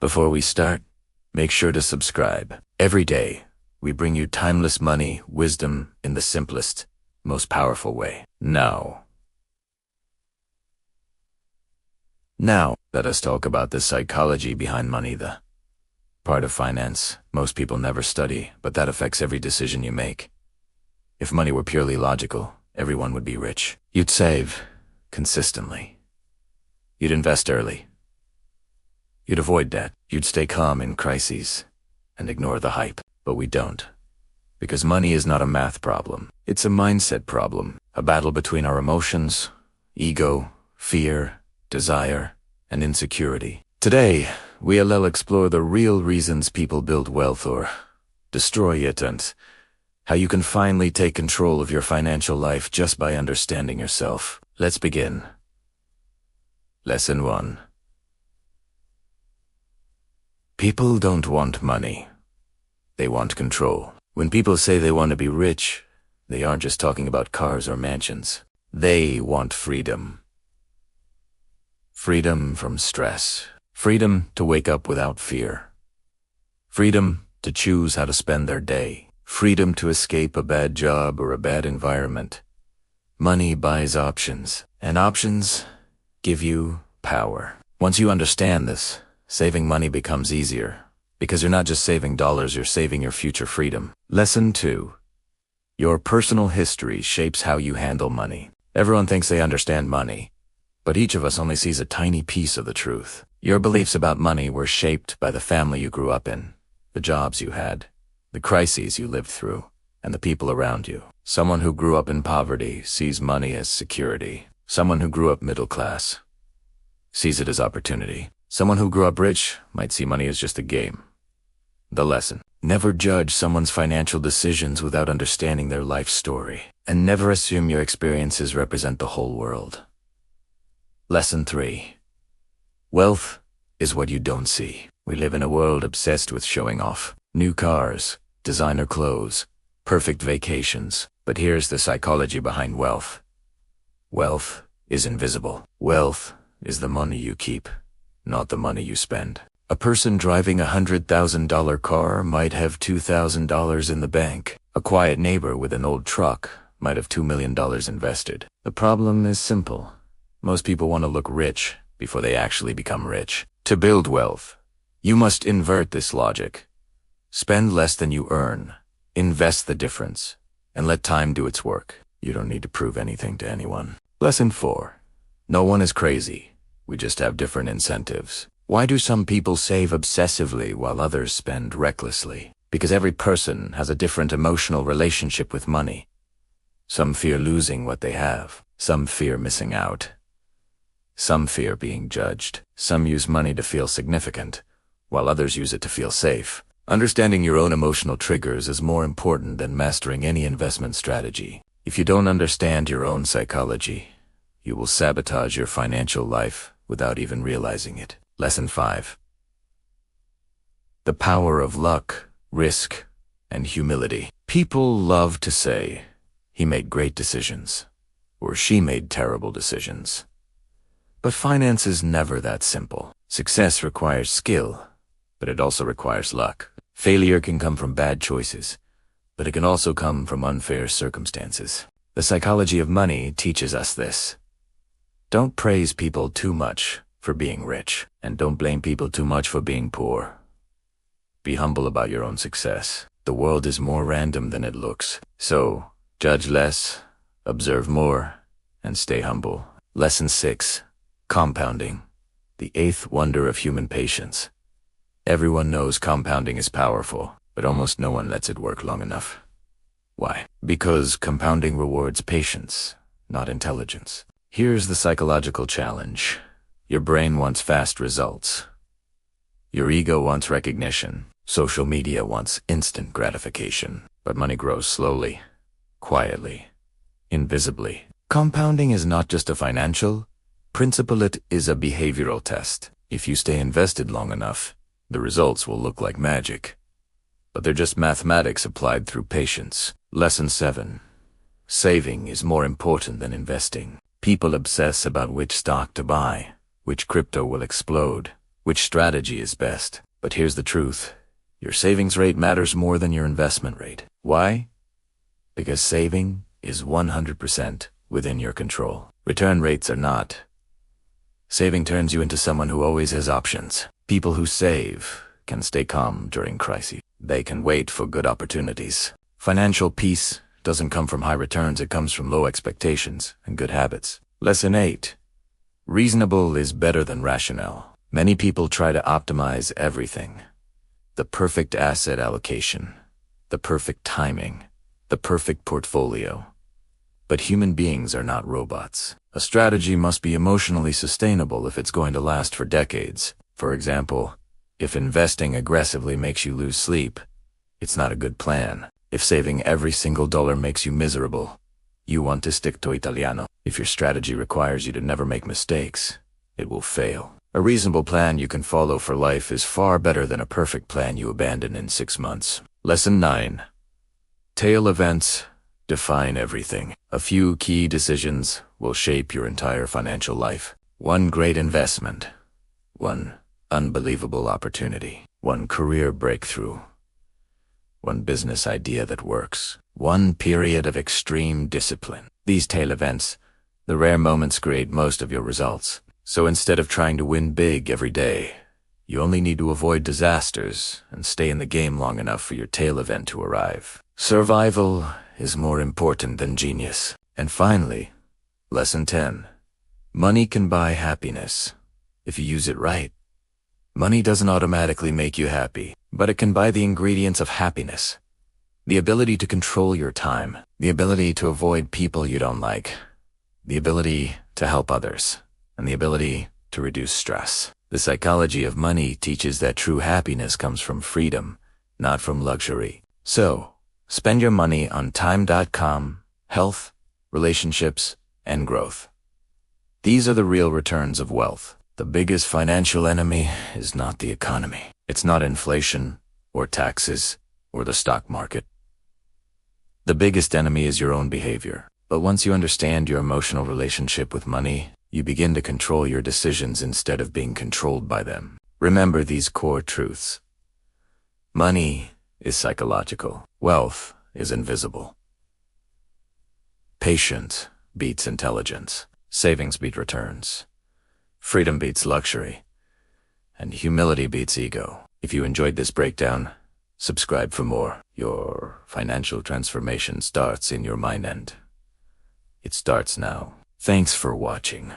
Before we start, make sure to subscribe. Every day, we bring you timeless money, wisdom in the simplest, most powerful way. Now, let us talk about the psychology behind money, the part of finance most people never study, but that affects every decision you make. If money were purely logical, everyone would be rich. You'd save consistently. You'd invest early. You'd avoid debt. You'd stay calm in crises and ignore the hype. But we don't. Because money is not a math problem. It's a mindset problem, a battle between our emotions, ego, fear, desire, and insecurity. Today, we'll explore the real reasons people build wealth or destroy it, and how you can finally take control of your financial life just by understanding yourself. Let's begin. Lesson 1. People don't want money. They want control. When people say they want to be rich, they aren't just talking about cars or mansions. They want freedom. Freedom from stress. Freedom to wake up without fear. Freedom to choose how to spend their day. Freedom to escape a bad job or a bad environment. Money buys options, and options give you power. Once you understand this, saving money becomes easier, because you're not just saving dollars, you're saving your future freedom. Lesson 2. Your personal history shapes how you handle money. Everyone thinks they understand money, but each of us only sees a tiny piece of the truth. Your beliefs about money were shaped by the family you grew up in, the jobs you had, the crises you lived through, and the people around you. Someone who grew up in poverty sees money as security. Someone who grew up middle class sees it as opportunity. Someone who grew up rich might see money as just a game. The lesson: never judge someone's financial decisions without understanding their life story, and never assume your experiences represent the whole world. Lesson 3. Wealth is what you don't see. We live in a world obsessed with showing off. New cars, designer clothes, perfect vacations. But here's the psychology behind wealth. Wealth is invisible. Wealth is the money you keep, not the money you spend. A person driving a $100,000 car might have $2,000 in the bank. A quiet neighbor with an old truck might have $2 million invested. The problem is simple. Most people want to look rich before they actually become rich. To build wealth, you must invert this logic. Spend less than you earn, invest the difference, and let time do its work. You don't need to prove anything to anyone. Lesson 4. No one is crazy. We just have different incentives. Why do some people save obsessively while others spend recklessly? Because every person has a different emotional relationship with money. Some fear losing what they have. Some fear missing out. Some fear being judged. Some use money to feel significant, while others use it to feel safe. Understanding your own emotional triggers is more important than mastering any investment strategy. If you don't understand your own psychology, you will sabotage your financial life without even realizing it. Lesson 5. The power of luck, risk, and humility. People love to say, he made great decisions, or she made terrible decisions. But finance is never that simple. Success requires skill, but it also requires luck. Failure can come from bad choices, but it can also come from unfair circumstances. The psychology of money teaches us this. Don't praise people too much for being rich, and don't blame people too much for being poor. Be humble about your own success. The world is more random than it looks. So, judge less, observe more, and stay humble. Lesson 6. Compounding. The 8th wonder of human patience. Everyone knows compounding is powerful, but almost no one lets it work long enough. Why? Because compounding rewards patience, not intelligence. Here's the psychological challenge. Your brain wants fast results. Your ego wants recognition. Social media wants instant gratification. But money grows slowly, quietly, invisibly. Compounding is not just a financial principle, it is a behavioral test. If you stay invested long enough, the results will look like magic. But they're just mathematics applied through patience. Lesson 7. Saving is more important than investing. People obsess about which stock to buy, which crypto will explode, which strategy is best. But here's the truth. Your savings rate matters more than your investment rate. Why? Because saving is 100% within your control. Return rates are not. Saving turns you into someone who always has options. People who save can stay calm during crises. They can wait for good opportunities. Financial peace doesn't come from high returns, it comes from low expectations and good habits. Lesson 8. Reasonable is better than rational. Many people try to optimize everything. The perfect asset allocation, the perfect timing, the perfect portfolio. But human beings are not robots. A strategy must be emotionally sustainable if it's going to last for decades. For example, if investing aggressively makes you lose sleep, it's not a good plan. If saving every single dollar makes you miserable, you want to stick to Italiano. If your strategy requires you to never make mistakes, it will fail. A reasonable plan you can follow for life is far better than a perfect plan you abandon in 6 months. Lesson 9. Tail events define everything. A few key decisions will shape your entire financial life. One great investment. One unbelievable opportunity. One career breakthrough. One business idea that works. One period of extreme discipline. These tail events, the rare moments, create most of your results. So instead of trying to win big every day, you only need to avoid disasters and stay in the game long enough for your tail event to arrive. Survival is more important than genius. And finally, lesson 10. Money can buy happiness if you use it right. Money doesn't automatically make you happy, but it can buy the ingredients of happiness. The ability to control your time, the ability to avoid people you don't like, the ability to help others, and the ability to reduce stress. The psychology of money teaches that true happiness comes from freedom, not from luxury. So, spend your money on time.com, health, relationships, and growth. These are the real returns of wealth. The biggest financial enemy is not the economy. It's not inflation, or taxes, or the stock market. The biggest enemy is your own behavior. But once you understand your emotional relationship with money, you begin to control your decisions instead of being controlled by them. Remember these core truths. Money is psychological. Wealth is invisible. Patience beats intelligence. Savings beat returns. Freedom beats luxury. And humility beats ego. If you enjoyed this breakdown, subscribe for more. Your financial transformation starts in your mind, and it starts now. Thanks for watching.